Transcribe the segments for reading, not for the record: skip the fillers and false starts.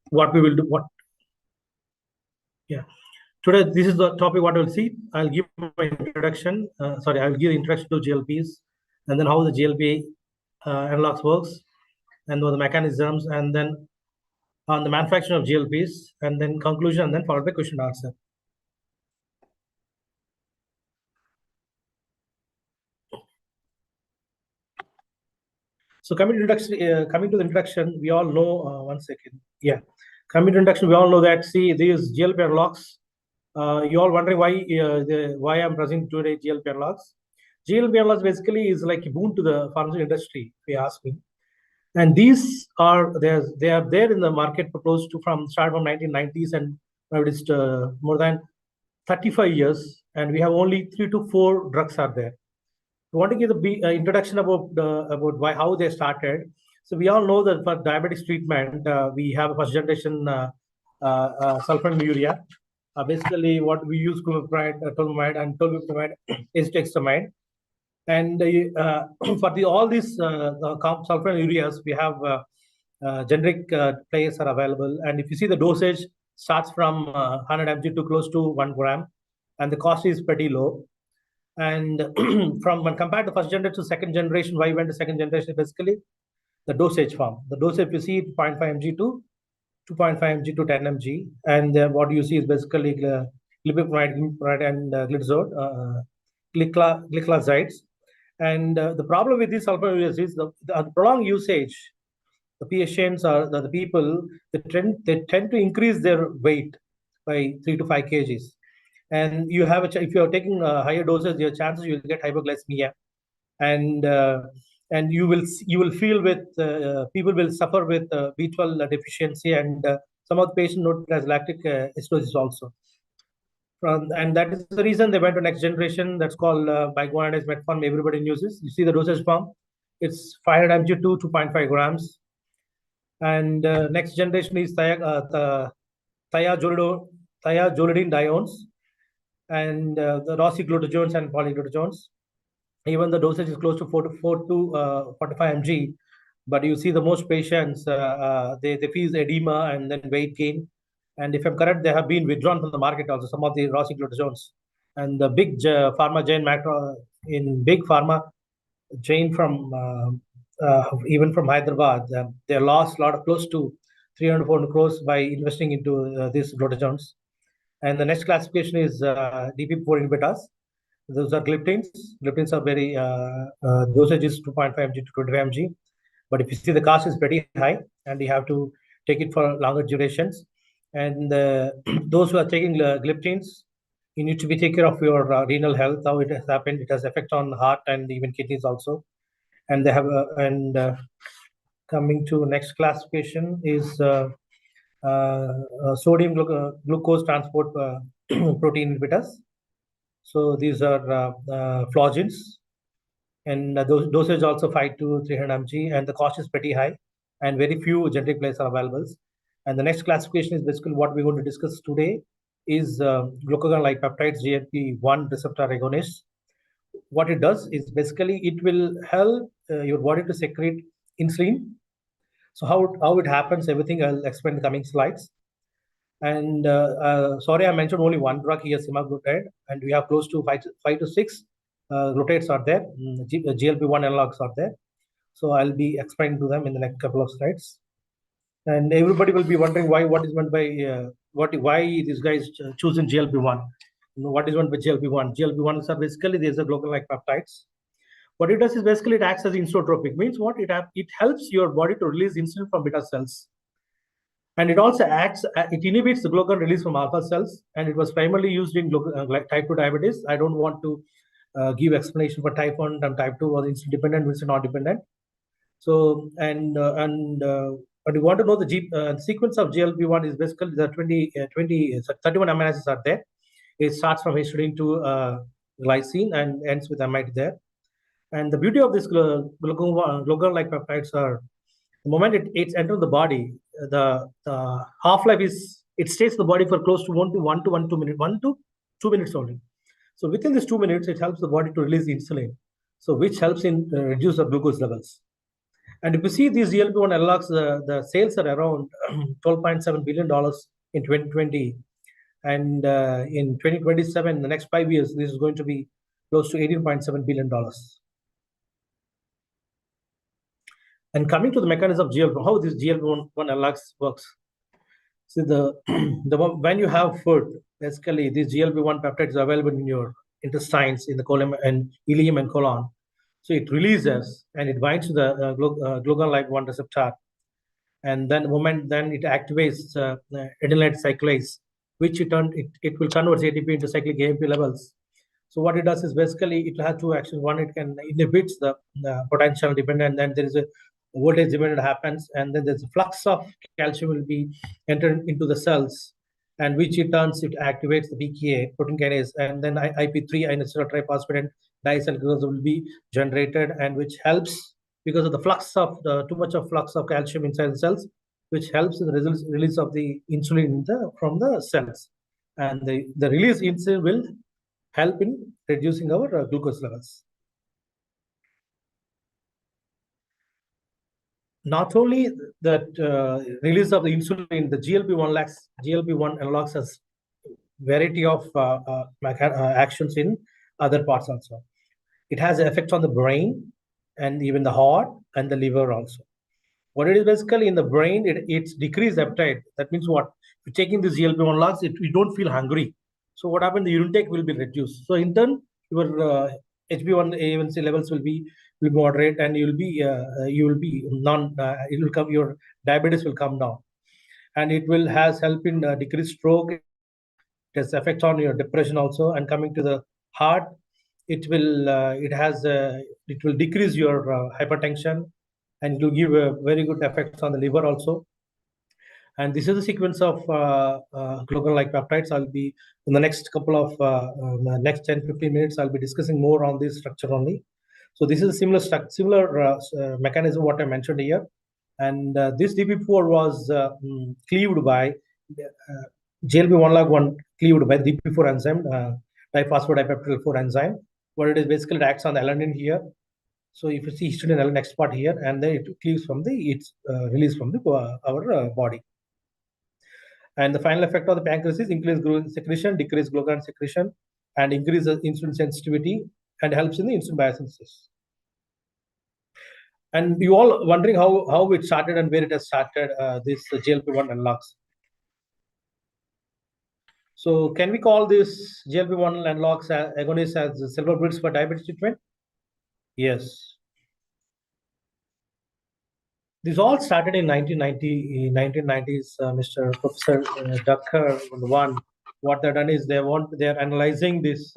what we will do. Today, this is the topic what we'll see. I'll give my introduction. I'll give the introduction to GLPs, and then how the GLP analogs works, and the mechanisms, and then on the manufacturing of GLPs, and then conclusion, and then followed by question and answer. So coming to the introduction, we all know. One second. Yeah, coming to introduction, we all know that. See, these GLP analogs. You all wondering why I'm presenting today GLP analogs. GLP analogs basically is like a boon to the pharmaceutical industry, if you ask me. And these are they are there in the market proposed to start from 1990s, and now it is more than 35 years, and we have only 3 to 4 drugs are there. I want to give the introduction about how they started. So we all know that for diabetes treatment, we have a first generation sulfonylurea. Basically, what we use glucopride, tolumide, and tolbutamide is dexamide. And for all these sulfonylureas, we have generic players are available. And if you see the dosage starts from 100 mg to close to 1 gram, and the cost is pretty low. And from when compared to first generation to second generation, why we went to second generation? Basically, the dosage form. The dosage you see 0.5 mg to 2.5 mg to 10 mg, and what you see is basically glycopyrrolide and glycosides. And the problem with these sulfonylureas is the prolonged usage. The patients or the people they tend to increase their weight by 3 to 5 kgs. And you have if you are taking higher doses, your chances you will get hypoglycemia, and you will feel with people will suffer with B12 deficiency, and some of the patients noted as lactic acidosis also. And that is the reason they went to next generation. That's called biguanidase metformin. Everybody uses. You see the dosage form. It's 500 mg to 2.5 grams. And next generation is thiazolidinediones, and the rosiglutazones and polyglutathones. Even the dosage is close to 4 to 45 mg, but you see the most patients they feel edema and then weight gain. And if I'm correct, they have been withdrawn from the market also, some of the rosiglutazones. And the big pharma chain in big pharma chain from even from Hyderabad, they lost a lot of close to 300 400 crores by investing into these glutazones. And the next classification is DP4 inhibitors. Those are gliptins. Gliptins are very dosage is 2.5 mg to 25 mg, but if you see the cost is pretty high, and you have to take it for longer durations. And those who are taking gliptins, you need to be take care of your renal health. How it has happened, it has effect on heart and even kidneys also. And they have coming to next classification is sodium glucose transport protein inhibitors. So these are flagins, and those dosage also 5 to 300 mg, and the cost is pretty high, and very few generic players are available. And the next classification is basically what we're going to discuss today is glucagon-like peptides, GLP-1 receptor agonists. What it does is basically it will help your body to secrete insulin. So how it happens, everything I'll explain in the coming slides. And sorry, I mentioned only one drug here, semaglutide, and we have close to 5 to 6 glutates are there. GLP-1 analogs are there. So I'll be explaining to them in the next couple of slides. And everybody will be wondering what is meant by why these guys choosing GLP-1. What is meant by GLP-1? GLP-1s are basically these are glucagon-like peptides. What it does is basically it acts as insulotropic. Means what it helps your body to release insulin from beta cells. And it also it inhibits the glucagon release from alpha cells, and it was primarily used in type 2 diabetes. I don't want to give explanation for type 1 and type 2 was insulin dependent, which is not dependent. So, and you want to know the sequence of GLP-1 is basically the 31 amino acids are there. It starts from histidine to glycine and ends with amide there. And the beauty of this glucagon-like peptides are the moment it's entered the body, the half-life is it stays in the body for close to 1 to 2 minutes only. So within these 2 minutes, it helps the body to release insulin, so which helps in reduce the glucose levels. And if you see these GLP-1 analogs, the sales are around $12.7 billion in 2020. And in 2027, the next 5 years, this is going to be close to $18.7 billion. And coming to the mechanism of GLP, how this GLP-1 analogs works. See, when you have food, basically these GLP-1 peptides are available in your intestines, in the colon and ileum and colon. So it releases and it binds to the glucagon-like 1 receptor, and then it activates adenylate cyclase, which it will convert ATP into cyclic AMP levels. So what it does is basically it has two actions. One, it can inhibits the potential dependent, and then there is a voltage dependent happens, and then there's a flux of calcium will be entered into the cells, and which it activates the PKA protein kinase, and then IP3 inositol triphosphate and diacylglucose will be generated, and which helps because of the flux of too much of flux of calcium inside the cells, which helps in the release of the insulin from the cells, and the release insulin will help in reducing our glucose levels. Not only that release of the insulin, the GLP-1 analogs has variety of actions in other parts also. It has an effect on the brain and even the heart and the liver also. What it is basically in the brain, it's decreased appetite. That means what? If you're taking this GLP-1 analogs, you don't feel hungry. So what happens? The urine intake will be reduced. So in turn, your HB1A1C levels will be moderate, and your diabetes will come down, and it will help in decrease stroke. It has effect on your depression also. And coming to the heart, it will decrease your hypertension, and it will give a very good effects on the liver also. And this is the sequence of glucagon-like peptides. I'll be in the next couple of next 10-15 minutes. I'll be discussing more on this structure only. So this is a similar mechanism what I mentioned here, and this DP4 was cleaved by GLP-1 log 1 cleaved by DP4 enzyme, diphosphodipeptidyl 4 enzyme. What it is basically, it acts on the alanine here. So if you see histidine alanine next part here, and then it cleaves from it's released from our body. And the final effect of the pancreas is increased glucagon secretion, decreased glucagon secretion, and increase the insulin sensitivity, and helps in the insulin biosynthesis. And you all wondering how it started and where it has started, this GLP-1 analogs. So can we call this GLP-1 analogs agonists as silver bullets for diabetes treatment? Yes. This all started in 1990s. Mr. Professor Ducker, what they've done is they're analyzing this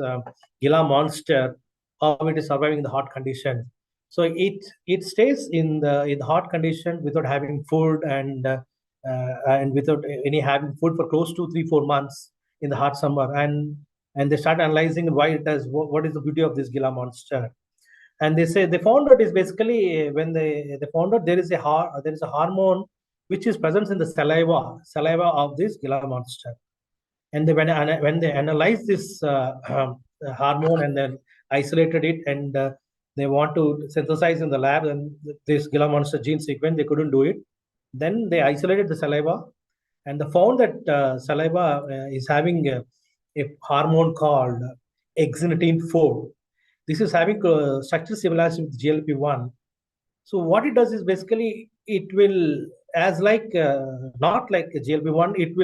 Gila monster, how it is surviving in the hot condition. So it stays in the hot condition without having food and without any having food for close to 3-4 months in the hot summer, and they start analyzing why it does. What is the beauty of this Gila monster? And they found out is basically when they found out there is a hormone which is present in the saliva of this Gila monster. And when they analyzed this hormone and then isolated it, and they want to synthesize in the lab and this Gila monster gene sequence, they couldn't do it. Then they isolated the saliva, and they found that saliva is having a hormone called exenatine 4. This is having structural similarity with GLP-1. So what it does is basically it will, as like not like a GLP-1, it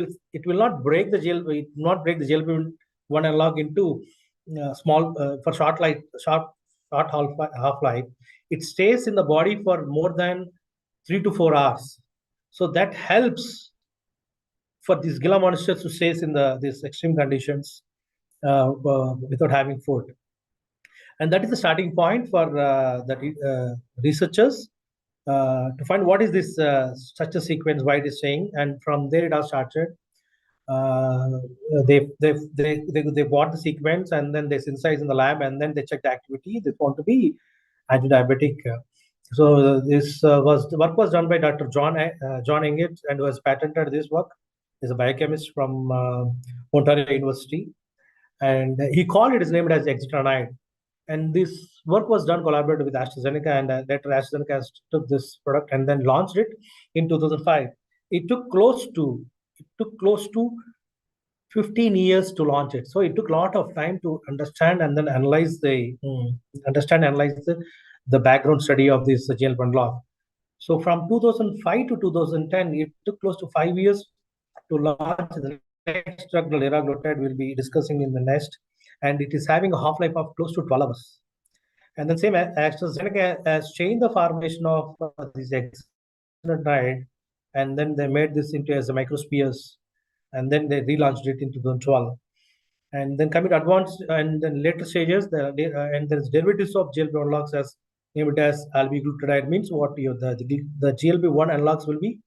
will not break the GLP-1 analog into small for short half-life. It stays in the body for more than 3 to 4 hours. So that helps for these Gila monsters to stay in these extreme conditions without having food. And that is the starting point for the researchers to find what is this structure sequence, why it is saying, and from there it all started. They bought the sequence, and then they synthesized in the lab, and then they checked the activity. They found to be anti-diabetic. So this the work was done by Dr. John Engett, and was patented. This work is a biochemist from Ontario University, and he called it, is named as exitronide. And this work was done collaboratively with AstraZeneca, and later AstraZeneca took this product and then launched it in 2005. It took close to 15 years to launch it. So it took a lot of time to understand and then analyze the background study of this GLP-1 law. So from 2005 to 2010, it took close to 5 years to launch the next drug, the liraglutide, we'll be discussing in the next, and it is having a half-life of close to 12 hours. And then same AstraZeneca has changed the formulation of this exenatide, and then they made this into as a microspheres, and then they relaunched it in 2012. And then coming to advanced and then later stages, and there's derivatives of GLP-1 analogs as named as albiglutide. Means what the GLP-1 analogs will be,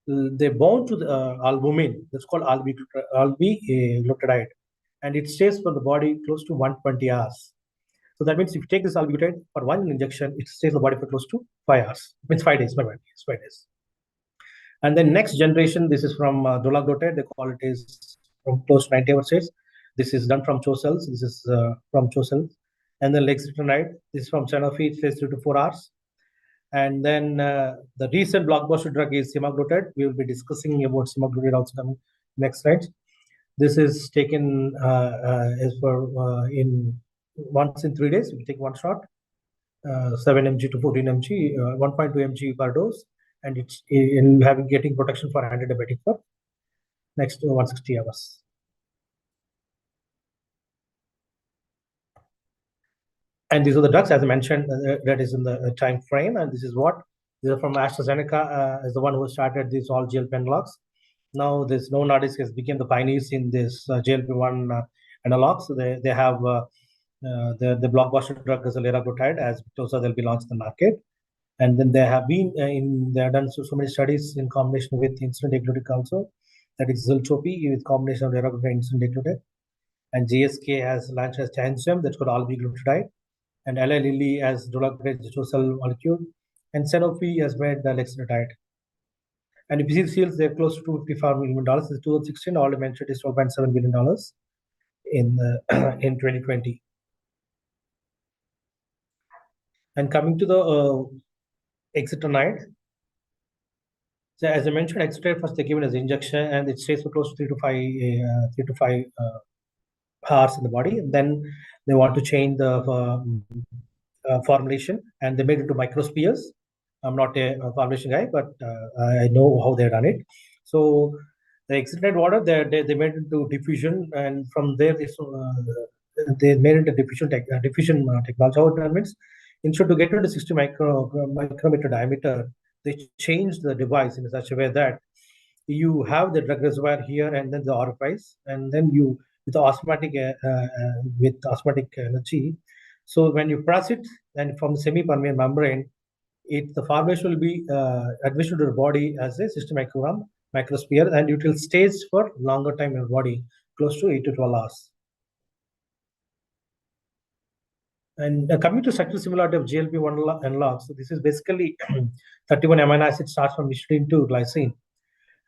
they bound to the albumin. That's called albiglutide, and it stays for the body close to 120 hours. So that means if you take this albiglutide for one injection, it stays in the body for close to 5 hours. It means 5 days. My bad. It's 5 days. And then next generation, this is from dulaglutide. They call it is from close to 90 hours. This is done from CHO cells. This is from CHO cells. And then lexitinide. This is from Sanofi. It stays 3 to 4 hours. And then the recent blockbuster drug is semaglutide. We will be discussing about semaglutide also coming next slide. This is taken as for in once in 3 days. We take one shot, 7 mg to 14 mg, 1.2 mg per dose, and it's in having getting protection for antidiabetic for next 160 hours. And these are the drugs, as I mentioned, that is in the time frame. And this is what these are from AstraZeneca, is the one who started these all GLP-1 analogs. Now this Novo Nordisk has become the pioneers in this GLP-1 analogs. So they have the blockbuster drug is a liraglutide, as Victoza they'll be launched in the market. And then they have been they have done so many studies in combination with insulin deglutide also. That is Zilchopi with combination of liraglutide and insulin deglutide. And GSK has launched as Chaitanya, that's called albiglutide. And Eli Lilly has dulaglutide cell molecule. And Sanofi has made the lexitinide. And if you see the sales, they're close to $55 million. In 2016, already mentioned is $12.7 billion in in 2020. And coming to the exenatide. So as I mentioned, exenatide first they given as injection, and it stays for close to 3 to 5 hours in the body. And then they want to change the formulation, and they made it to microspheres. I'm not a formulation guy, but I know how they done it. So the exenatide water, they made it to diffusion, and from there they made it a diffusion technology. How it means, instead to get to the 60 micrometer diameter, they changed the device in such a way that you have the drug reservoir here and then the orifice, and then you with osmotic energy. So when you press it, and from the semi-permeable membrane, the formulation will be administered to the body as a 60 microgram microsphere, and it will stay for longer time in your body, close to 8 to 12 hours. And coming to structural similarity of GLP-1 analogs, so this is basically 31 amino acids starts from histidine to glycine.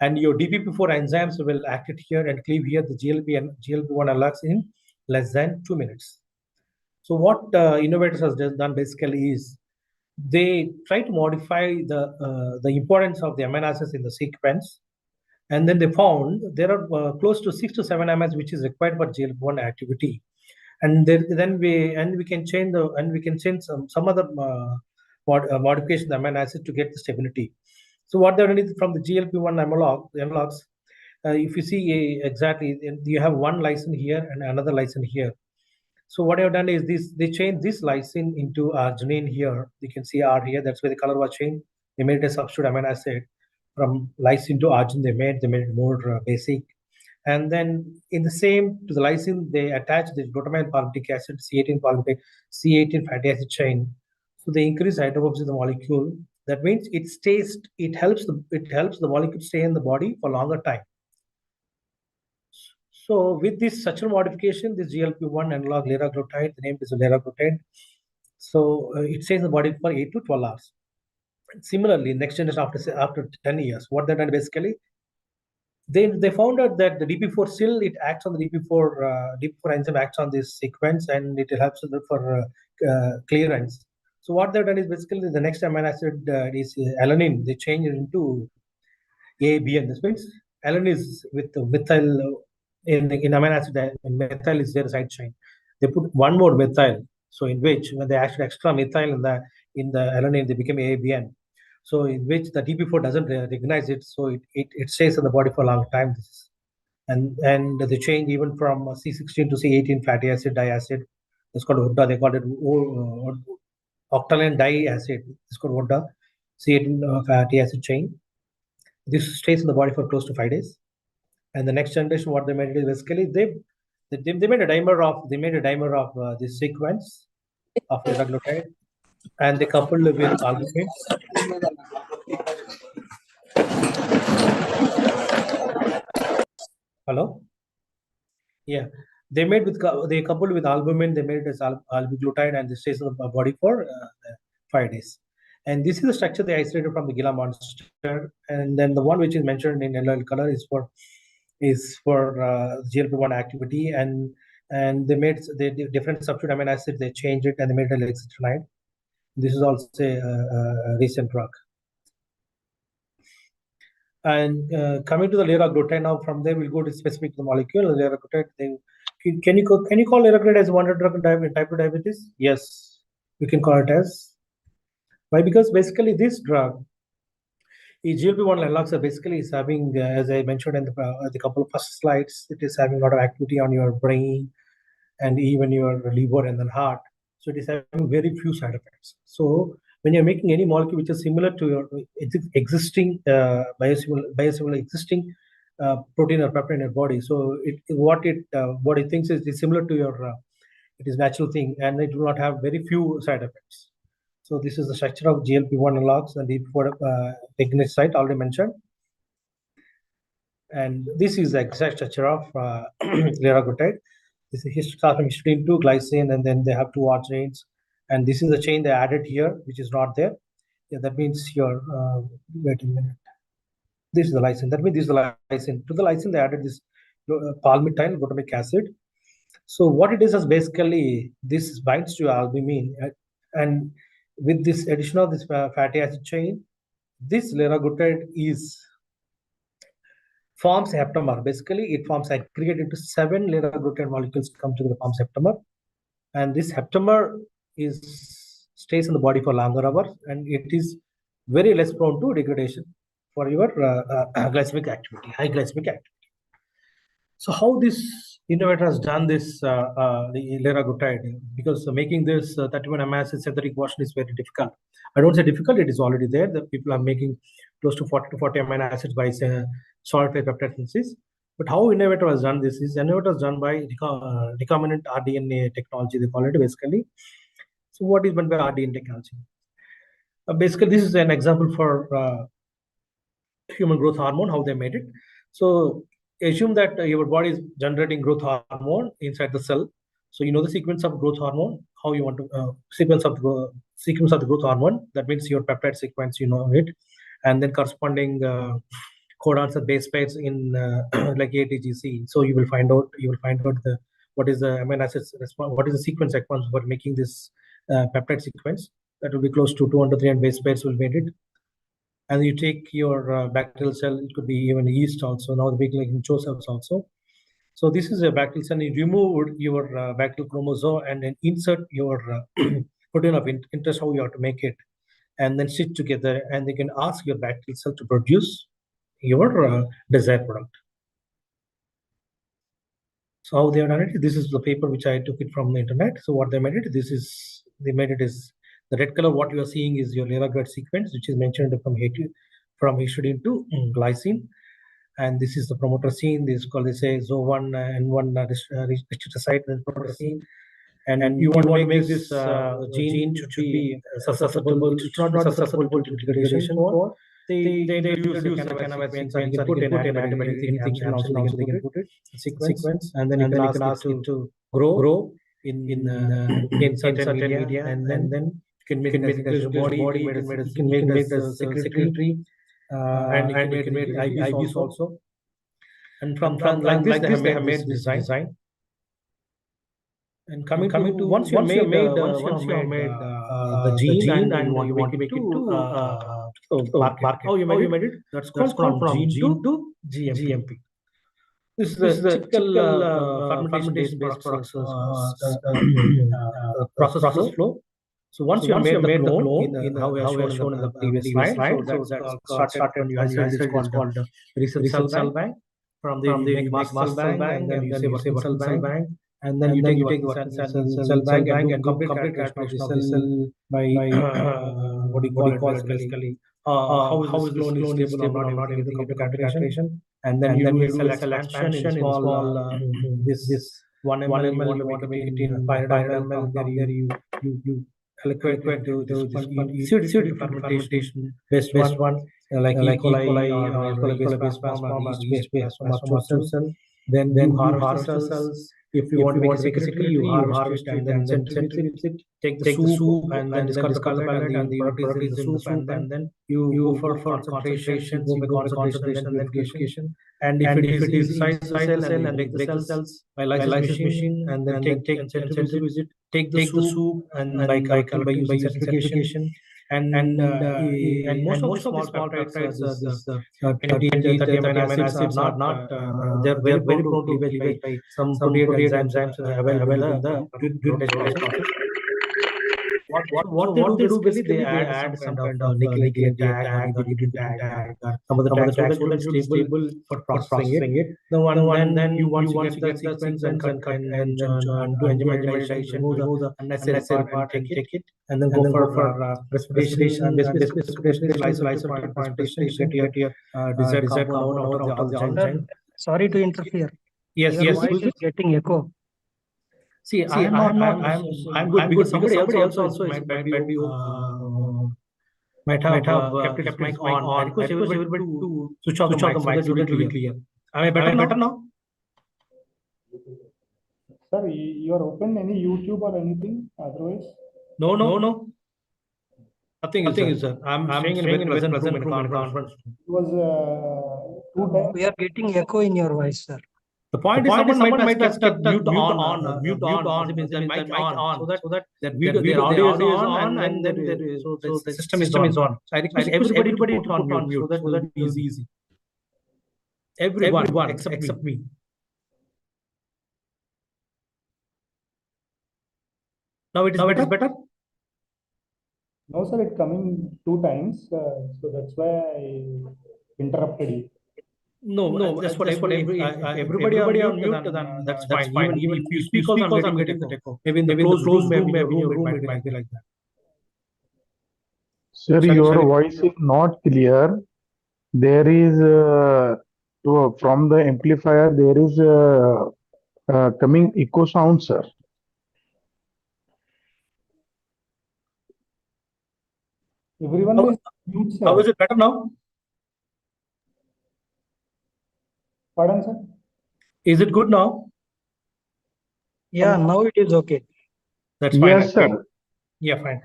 And your DPP-4 enzymes will act it here and cleave here the GLP-1 analogs in less than 2 minutes. So what innovators has done basically is they try to modify the importance of the amino acids in the sequence, and then they found there are close to 6 to 7 amino acids which is required for GLP-1 activity, and then we can change some other modification of the amino acid to get the stability. So what they're doing from the GLP-1 analogs, if you see exactly, you have one lysine here and another lysine here. So what I've done is they changed this lysine into arginine here. You can see R here. That's where the color was changed. They made a substitute amino acid from lysine to arginine. They made it more basic. And then in the same to the lysine, they attach the glutamine palmitic acid, C18 fatty acid chain. So they increase hydrophobicity of the molecule. That means it helps the molecule stay in the body for longer time. So with this structural modification, this GLP-1 analog liraglutide, the name is liraglutide. So it stays in the body for 8 to 12 hours. Similarly, next generation after 10 years, what they done basically, they found out that the DP4 still it acts on the DP4 enzyme acts on this sequence, and it helps for clearance. So what they've done is basically the next amino acid is alanine. They change it into ABN. This means alanine is with the methyl in amino acid. Methyl is their side chain. They put one more methyl. So in which when they added extra methyl in the alanine, they became ABN. So in which the DP4 doesn't recognize it, so it stays in the body for a long time. And they change even from C16 to C18 fatty acid diacid. It's called ODA. They call it octaline diacid. It's called ODA. C18 fatty acid chain. This stays in the body for close to 5 days. And the next generation, what they made is basically they made a dimer of this sequence of liraglutide, and they coupled with albumin. Hello. Yeah, they coupled with albumin. They made it as albiglutide, and this stays in the body for 5 days. And this is the structure they isolated from the Gila monster. And then the one which is mentioned in yellow color is for GLP-1 activity, and they made the different substitute amino acids. They changed it and they made it lexitronide. This is also a recent drug. And coming to the liraglutide now, from there we'll go to specific to the molecule. Liraglutide. Can you call liraglutide as one drug in type 2 diabetes? Yes, you can call it as. Why? Because basically this drug, GLP-1 analogs, basically is having, as I mentioned in the couple of first slides, it is having a lot of activity on your brain and even your liver and then heart. So it is having very few side effects. So when you're making any molecule which is similar to your existing biosimilar existing protein or peptide in your body, so what it thinks is similar to your it is natural thing, and it will not have very few side effects. So this is the structure of GLP-1 analogs and the technique site already mentioned. And this is the exact structure of liraglutide. This is from histidine to glycine, and then they have two R chains. And this is the chain they added here, which is not there. Yeah, that means your, wait a minute. This is the lysine. That means this is the lysine. To the lysine, they added this palmitoyl glutamic acid. So what it is basically, this binds to albumin. And with this addition of this fatty acid chain, this liraglutide forms a heptamer. Basically, it forms aggregate into 7 liraglutide molecules come together, forms heptamer, and this heptamer stays in the body for longer hours, and it is very less prone to degradation for your glycemic activity, high glycemic activity. So how this innovator has done this the liraglutide, because making this 31 amino acid synthetic version is very difficult. I don't say difficult; it is already there. The people are making close to 40 amino acids by solid phase peptide synthesis. But how innovator has done this is innovator has done by recombinant rDNA technology. They call it basically. So what is meant by rDNA technology? Basically, this is an example for human growth hormone. How they made it. So assume that your body is generating growth hormone inside the cell. So you know the sequence of growth hormone, how you want to sequence of the growth hormone. That means your peptide sequence, you know it, and then corresponding codons and base pairs in like ATGC. So you will find out what is the amino acids response, what is the sequence response for making this peptide sequence. That will be close to 200 300 base pairs will made it. And you take your bacterial cell, it could be even yeast also. Now the big like CHO cells also. So this is a bacterial cell. You remove your bacterial chromosome and then insert your protein of interest, how you have to make it, and then stitch together. And they can ask your bacterial cell to produce your desired product. So how they have done it? This is the paper which I took it from the internet. So what they made it? They made it is the red color. What you are seeing is your liraglutide sequence, which is mentioned from histidine to glycine, and this is the promoter scene. This is called, they say, ZO1 N1 restrictor site promoter scene. And you want to make this gene should be susceptible. It should not be susceptible to degradation. For they introduce the cannabis sequence, and you can put an antibiotic, anything, and also they can put it sequence, and then you can ask it to grow in certain media, and then you can make it body, you can make the secretary, and you can make IVs also. And from like this, they have made this design. And coming to once you have made the gene and you want to make it to market. How you made it? That's called from gene to GMP. This is a typical fermentation-based products process flow. So once you have made the clone in how we have shown in the previous slide, so that's started when you isolate it is called the research cell bank. From there you make master cell bank, and then you say working cell bank, and then you take your cell bank and do complete characterization of the cell by what do you call it basically, how is this clone is stable or not, everything into complete characterization. And then you do a cell expansion in small this 1 ml you want to make it in 500 ml. There you liquid into this one. You see it into fermentation based one, like E. coli or E. coli based plasma or yeast based plasma cell. Then you harvest the cells. If you want to make a secretary, you harvest it and then centrifuge it. Take the soup and then discard the pellet and the product is in the soup, and then you go for concentrations. You go by concentration and then purification. And if it is inside the cell, and then break the cells by lysis machine, and then take and centrifuge it. Take the soup and by using centrifugation. And most of the small peptides, this 20, 30 amino acids are not, they're very prone to cleavage by some protein enzymes available in the protease process. What they do basically, they add some kind of nucleotide tag or IgG tag or some other tags so that it will be stable for processing it. Then you once you get the sequence and do enzyme digestion, remove the unnecessary part and take it, and then go for precipitation. And precipitation is lysotype precipitation to get your desired compound out of all the enzyme. Sorry to interfere. Yes, Your voice is getting echo. See, I'm good because somebody else also might be might have kept its mic on. I request everybody to switch off the mic so that it will be clear. Am I better now? Sir, you are open any YouTube or anything otherwise? No. Nothing is, sir. I'm staying in a very pleasant room in a conference. It was 2 times. We are getting echo in your voice, sir. The point is someone might have kept mute on, means the mic on, so that video, their audio is on, and then the system is on. So I request everybody to put on mute so that it is easy. Everyone except me. Now it is better? No, sir, it's coming 2 times. So that's why I interrupted you. No, that's what everybody on mute, then that's fine. Even if you speak also, I'm getting the echo. Maybe in the closed room, maybe in your room, it might be like that. Sir, your voice is not clear. There is, from the amplifier, there is coming echo sound, sir. Everyone is mute, sir. How is it better now? Pardon, sir? Is it good now? Yeah, now it is okay. That's fine. Yes, sir. Yeah, fine.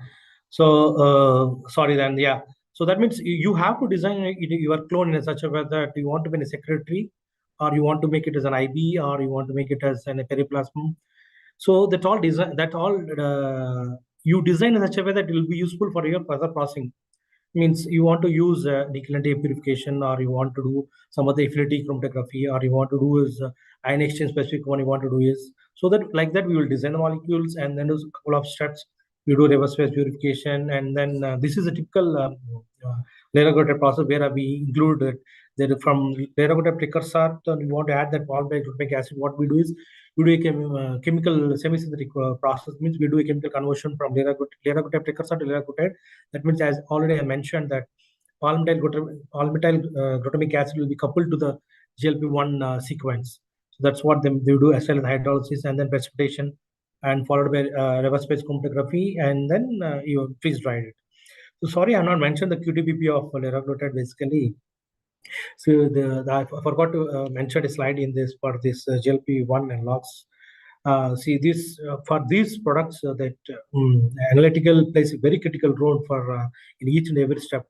So, sorry then, yeah. So that means you have to design your clone in such a way that you want to be in a secretary, or you want to make it as an IB, or you want to make it as a periplasm. So that all you design in such a way that it will be useful for your further processing. Means you want to use declinate purification, or you want to do some other affinity chromatography, or you want to do is ion exchange specific one you want to do is, so that like that we will design the molecules, and then do a couple of steps. You do reverse phase purification, and then this is a typical Leraglutide process where we include that from Leraglutide precursor, we want to add that formaldehyde glutamic acid. What we do is we do a chemical semi-synthetic process, means we do a chemical conversion from Leraglutide precursor to Leraglutide. That means, as already I mentioned, that palmityl glutamic acid will be coupled to the GLP-1 sequence. So that's what they do as well as hydrolysis, and then precipitation, and followed by reverse phase chromatography, and then you freeze dried it. So sorry, I have not mentioned the QTPP of Leraglutide basically. So I forgot to mention a slide in this for this GLP-1 and LOX. See this for these products that analytical plays a very critical role for in each and every step.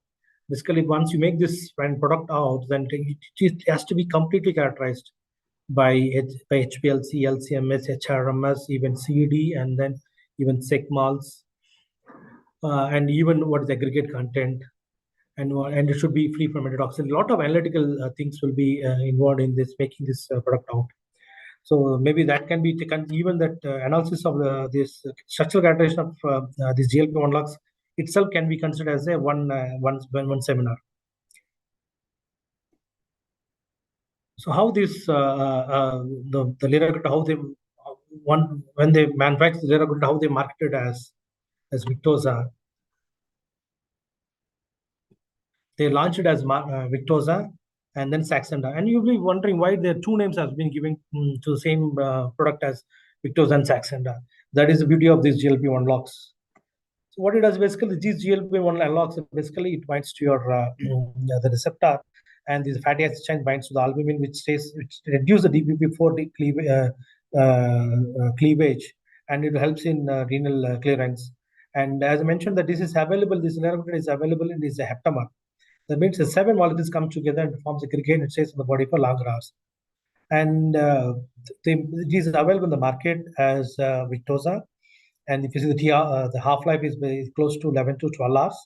Basically, once you make this final product out, then it has to be completely characterized by HPLC, LCMS, HRMS, even CD, and then even SECMALS, and even what is aggregate content, and it should be free from endotoxin. A lot of analytical things will be involved in this, making this product out. So maybe that can be taken, even that analysis of this structural characterization of these GLP-1 locks itself can be considered as a one seminar. So how this the liraglutide, how they when they manufacture the liraglutide, how they market it as Victoza. They launched it as Victoza and then Saxenda. And you'll be wondering why their two names have been given to the same product as Victoza and Saxenda. That is the beauty of these GLP-1 locks. So what it does basically, these GLP-1 locks, basically it binds to your the receptor, and this fatty acid chain binds to the albumin, which reduces the DPP-4 cleavage, and it helps in renal clearance. And as I mentioned, that this is available, this liraglutide is available in this heptamer. That means the 7 molecules come together and forms a aggregate and stays in the body for longer hours. And it is available in the market as Victoza. And if you see the half-life is close to 11 to 12 hours.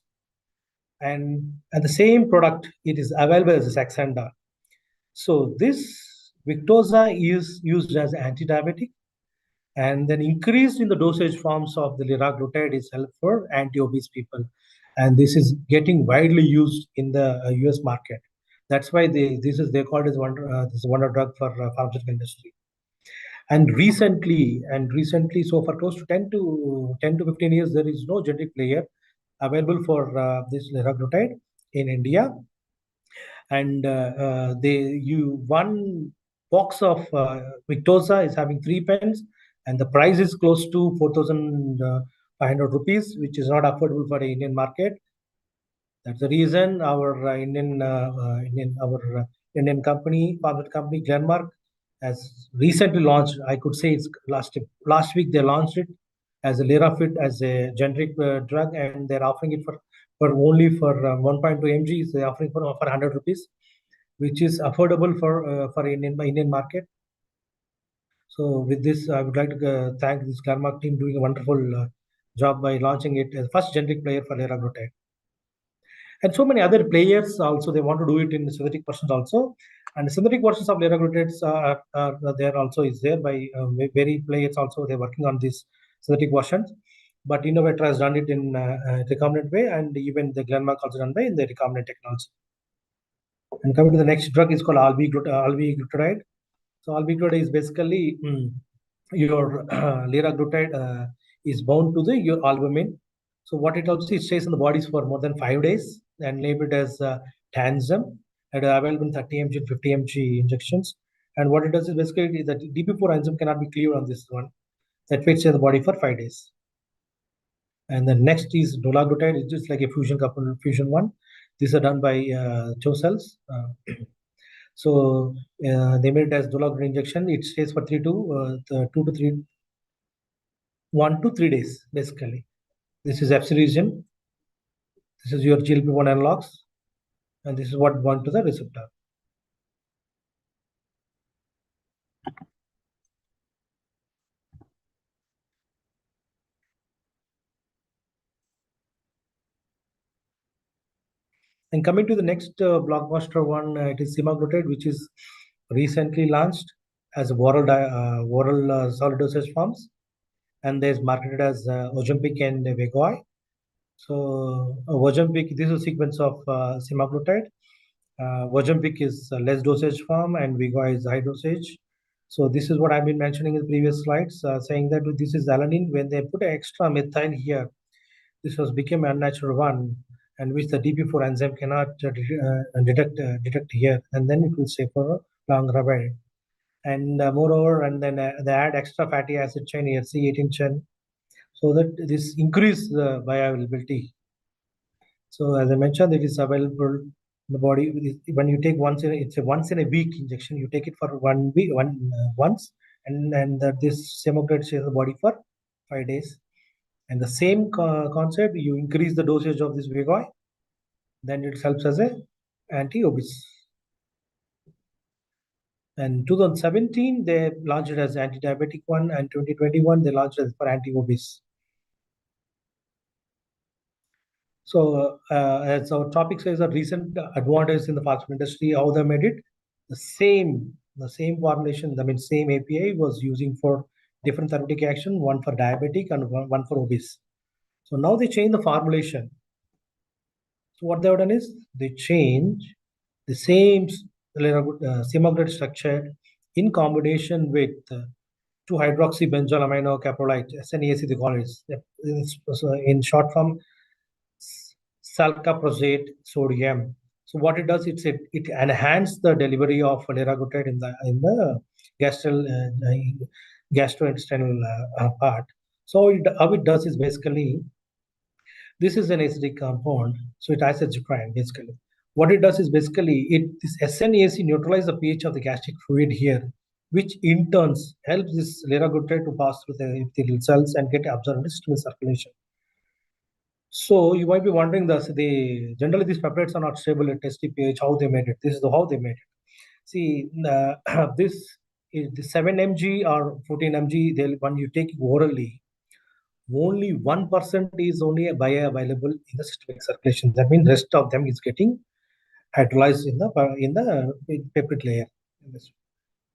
And the same product, it is available as a Saxenda. So this Victoza is used as anti-diabetic, and then increased in the dosage forms of the liraglutide is helpful for anti-obese people. And this is getting widely used in the US market. That's why they call it as wonder drug for pharmaceutical industry. And recently, so for close to 10 to 15 years, there is no generic player available for this liraglutide in India. And one box of Victoza is having 3 pens, and the price is close to 4,500 rupees, which is not affordable for the Indian market. That's the reason our Indian company, pharmaceutical company, Glenmark, has recently launched. I could say it's last week they launched it as a Lirafit, as a generic drug, and they're offering it for only for 1.2 mg. They're offering for 100 rupees, which is affordable for Indian market. So with this, I would like to thank this Glenmark team doing a wonderful job by launching it as first generic player for liraglutide. And so many other players also, they want to do it in synthetic versions also. And synthetic versions of liraglutides are there also is there by very players also. They're working on these synthetic versions. But Innovator has done it in recombinant way, and even the Glenmark also done by in the recombinant technology. And coming to the next drug is called albiglutide. So albiglutide is basically your liraglutide is bound to your albumin. So what it also, it stays in the bodies for more than 5 days and labeled as Tanzim, and available in 30 mg and 50 mg injections. And what it does is basically that DP4 enzyme cannot be cleared on this one. That fits in the body for 5 days. And the next is dulaglutide. It's just like a fusion couple, fusion one. These are done by CHO cells. So they made it as dulaglutide injection. It stays for 1 to 3 days, basically. This is FC region. This is your GLP-1 analogs, and this is what bound to the receptor. And coming to the next blockbuster one, it is semaglutide, which is recently launched as oral solid dosage forms, and there's marketed as Ozempic and Wegovy. So Ozempic, this is a sequence of semaglutide. Ozempic is less dosage form, and Wegovy is high dosage. So this is what I've been mentioning in the previous slides, saying that this is alanine. When they put an extra methyl here, this was became unnatural one, and which the DP4 enzyme cannot detect here, and then it will stay for a longer while. And moreover, and then they add extra fatty acid chain here, C18 chain, so that this increase the bioavailability. So as I mentioned, it is available in the body. When you take it's a once in a week injection. You take it for 1 week, once, and this semaglutide stays in the body for 5 days. And the same concept, you increase the dosage of this Wegovy, then it helps as a anti-obese. And 2017, they launched it as anti-diabetic one, and 2021, they launched it for anti-obese. So as our topic says, a recent advantage in the pharmaceutical industry, how they made it, the same formulation, same API was using for different therapeutic action, one for diabetic and one for obese. So now they change the formulation. So what they have done is they change the same semaglutide structure in combination with 2-hydroxybenzoylaminocaprolate, SNAC they call it. In short form, salcaprosate sodium. So what it does, it enhances the delivery of liraglutide in the gastrointestinal part. So how it does is basically, this is an acidic compound, so it has a gibran basically. What it does is basically, this SNAC neutralizes the pH of the gastric fluid here, which in turn helps this liraglutide to pass through the epithelial cells and get absorbed into systemic circulation. So you might be wondering, generally these peptides are not stable at testing pH. How they made it? This is how they made it. See, this is the 7 mg or 14 mg. When you take orally, only 1% is only bioavailable in the systemic circulation. That means rest of them is getting hydrolyzed in the peptide layer.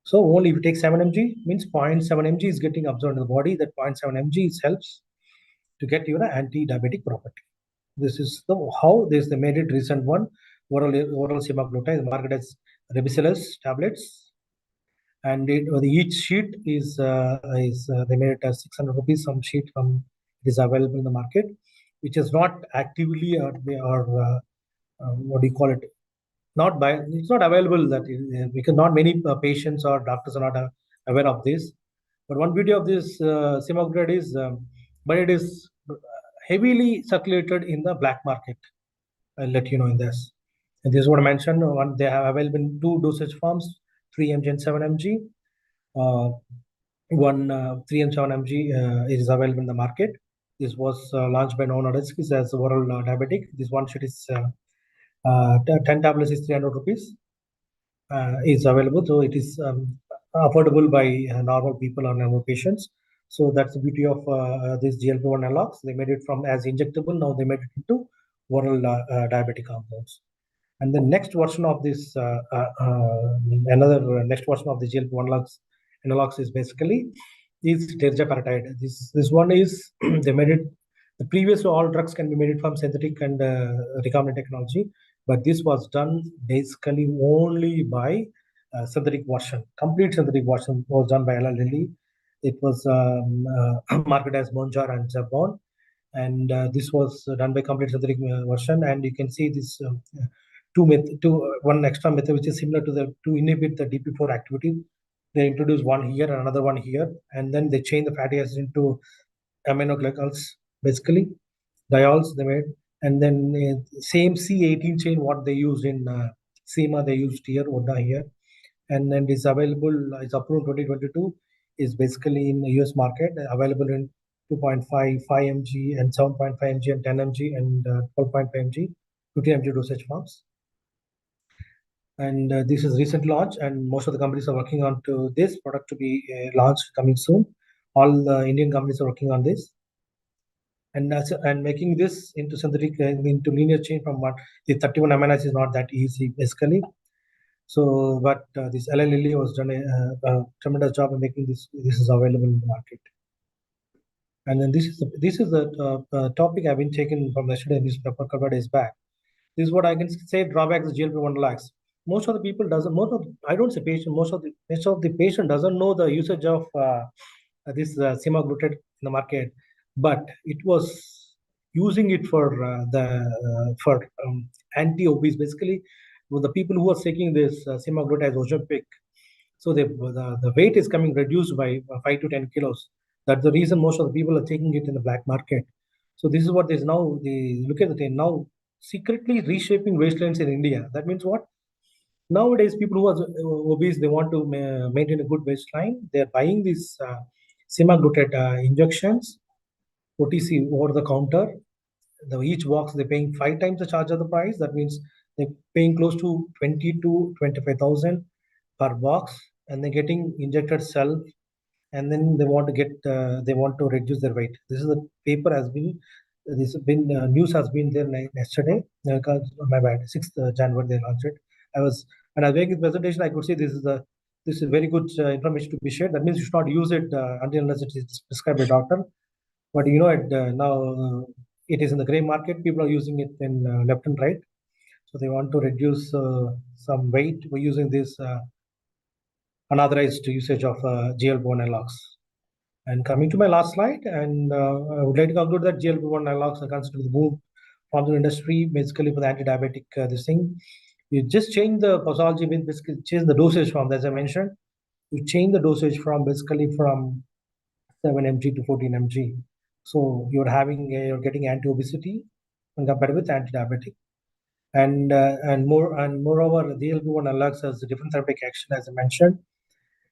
So only if you take 7 mg, means 0.7 mg is getting absorbed in the body. That 0.7 mg helps to get your anti-diabetic property. This is how they made it. Recent one, oral semaglutide, marketed as Rebicillus tablets, and each sheet is they made it as 600 rupees. Some sheet is available in the market, which is not actively or what do you call it? It's not available because not many patients or doctors are not aware of this. But one beauty of this semaglutide is, but it is heavily circulated in the black market. I'll let you know in this. And this is what I mentioned. One, they have available in 2 dosage forms, 3 mg and 7 mg. 3 and 7 mg is available in the market. This was launched by Novo Nordisk as oral diabetic. This one sheet is 10 tablets is 300 rupees. Is available, so it is affordable by normal people or normal patients. So that's the beauty of this GLP-1 analogs. They made it from as injectable, now they made it into oral diabetic compounds. And the next version of this, next version of the GLP-1 analogs is basically tirzepatide. This one is they made it. The previous all drugs can be made from synthetic and recombinant technology, but this was done basically only by synthetic version. Complete synthetic version was done by Eli Lilly. It was marketed as Monjar and Zepbound, and this was done by complete synthetic version. And you can see this one extra method which is similar to inhibit the DP4 activity. They introduce one here and another one here, and then they change the fatty acids into aminoglycals, basically diols they made, and then same C18 chain what they used in SEMA they used here, ODA here, and then it's available. It's approved 2022. Is basically in the US market, available in 2.5, 5 mg and 7.5 mg and 10 mg and 12.5 mg, 15 mg dosage forms. And this is recent launch, and most of the companies are working on to this product to be launched coming soon. All the Indian companies are working on this, and making this into synthetic into linear chain from what the 31 amino acids is not that easy basically. So, but this Eli Lilly was done a tremendous job in making this. This is available in the market. And then this is the topic I've been taken from yesterday newspaper a couple of days back. This is what I can say. Drawbacks of GLP-1 lags. Most of the people doesn't. I don't say patient. Most of the patient doesn't know the usage of this semaglutide in the market, but it was using it for anti-obese. Basically, with the people who are taking this semaglutide as Ozempic, so the weight is coming reduced by 5 to 10 kilos. That's the reason most of the people are taking it in the black market. So this is what is now. Look at the thing now. Secretly reshaping waistlines in India. That means what? Nowadays, people who are obese, they want to maintain a good waistline. They're buying these semaglutide injections, OTC, over the counter, each box they're paying 5 times the charge of the price. That means they're paying close to 20 to 25,000 per box, and they're getting injected self, and then they want to reduce their weight. This is the paper has been this has been news has been there yesterday. My bad, 6th January they launched it. When I was making this presentation, I could see this is very good information to be shared. That means you should not use it until unless it is prescribed by doctor. But now it is in the gray market. People are using it in left and right. So they want to reduce some weight by using this unauthorized usage of GLP-1 analogs. And coming to my last slide, and I would like to conclude that GLP-1 analogs are considered the boom from the industry, basically for the anti-diabetic this thing. You just change the posology with basically change the dosage from, as I mentioned, you change the dosage from basically from 7 mg to 14 mg. So you're getting anti-obesity when compared with anti-diabetic. And moreover, the GLP-1 analogs has a different therapeutic action, as I mentioned.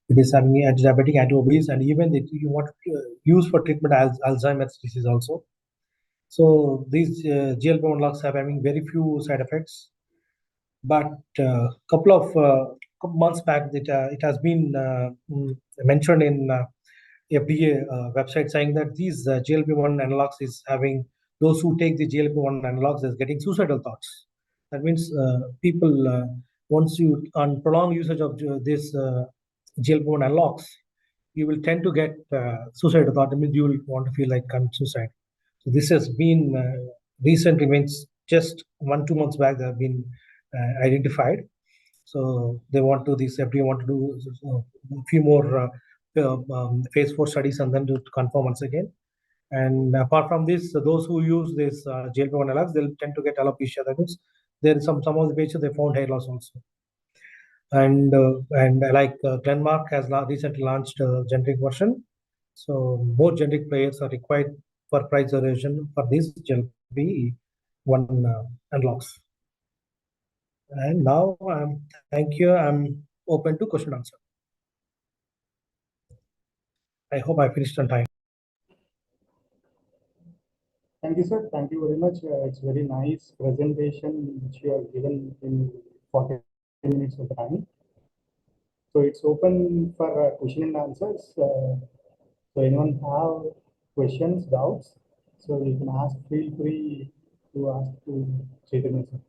It is having anti-diabetic, anti-obese, and even you want to use for treatment as Alzheimer's disease also. So these GLP-1 analogs are having very few side effects. But couple of months back, it has been mentioned in FDA website saying that these GLP-1 analogs is having those who take the GLP-1 analogs is getting suicidal thoughts. That means people once you on prolonged usage of this GLP-1 analogs, you will tend to get suicidal thought. That means you will want to feel like suicide. So this has been recent events. Just 1-2 months back, they have been identified. So they want to this FDA want to do a few more phase 4 studies and then to confirm once again. And apart from this, those who use this GLP-1 analogs, they'll tend to get alopecia. That means there is some of the patients they found hair loss also. And like Glenmark has recently launched a generic version. So more generic players are required for price erosion for these GLP-1 analogs. And now thank you. I'm open to question answer. I hope I finished on time. Thank you, sir. Thank you very much. It's very nice presentation which you have given in 40 minutes of time. So it's open for question and answers. So anyone have questions, doubts? So you can ask. Feel free to ask to Chaitanya sir.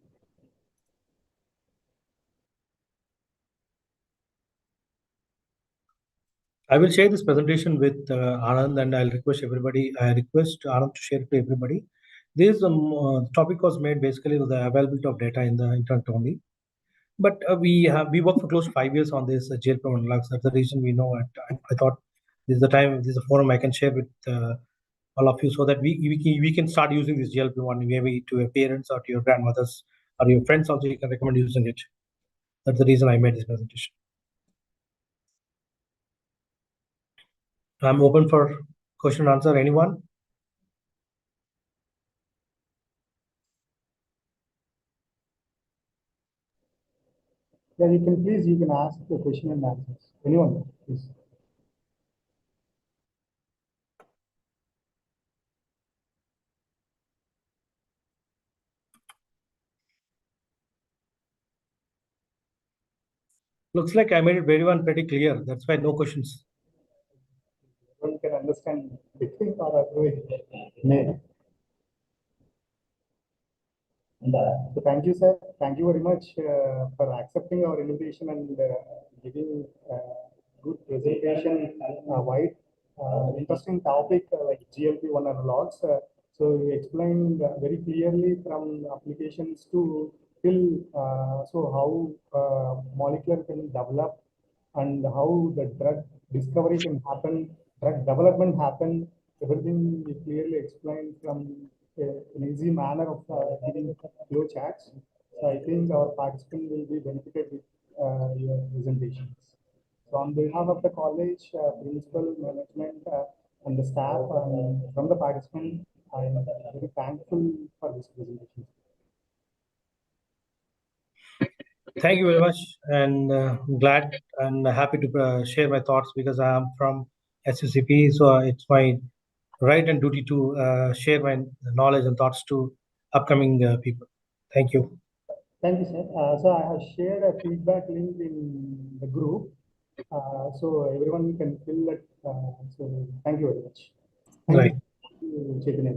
I will share this presentation with Anand, and I'll request everybody. I request Anand to share it to everybody. This topic was made basically with the availability of data in the internet only. But we worked for close to 5 years on this GLP-1 analogs. That's the reason we know it. I thought this is the time, this is a forum I can share with all of you so that we can start using this GLP-1 maybe to your parents or to your grandmothers or your friends also. You can recommend using it. That's the reason I made this presentation. I'm open for question and answer. Anyone? Yeah, you can ask the question and answers. Anyone, please. Looks like I made it very pretty clear. That's why no questions. One can understand between or may. So thank you, sir. Thank you very much for accepting our invitation and giving good presentation, wide, interesting topic like GLP-1 analogs. So you explained very clearly from applications to till so how molecular can develop and how the drug discovery can happen, drug development happen. Everything you clearly explained from an easy manner of giving flow charts. So I think our participant will be benefited with your presentations. So on behalf of the college, principal, management, and the staff, from the participant, I am very thankful for this presentation. Thank you very much, and glad and happy to share my thoughts because I am from SUCP, so it's my right and duty to share my knowledge and thoughts to upcoming people. Thank you. Thank you, sir. So I have shared a feedback link in the group, so everyone can fill it. So thank you very much. Thank Right. you, Chaitanya.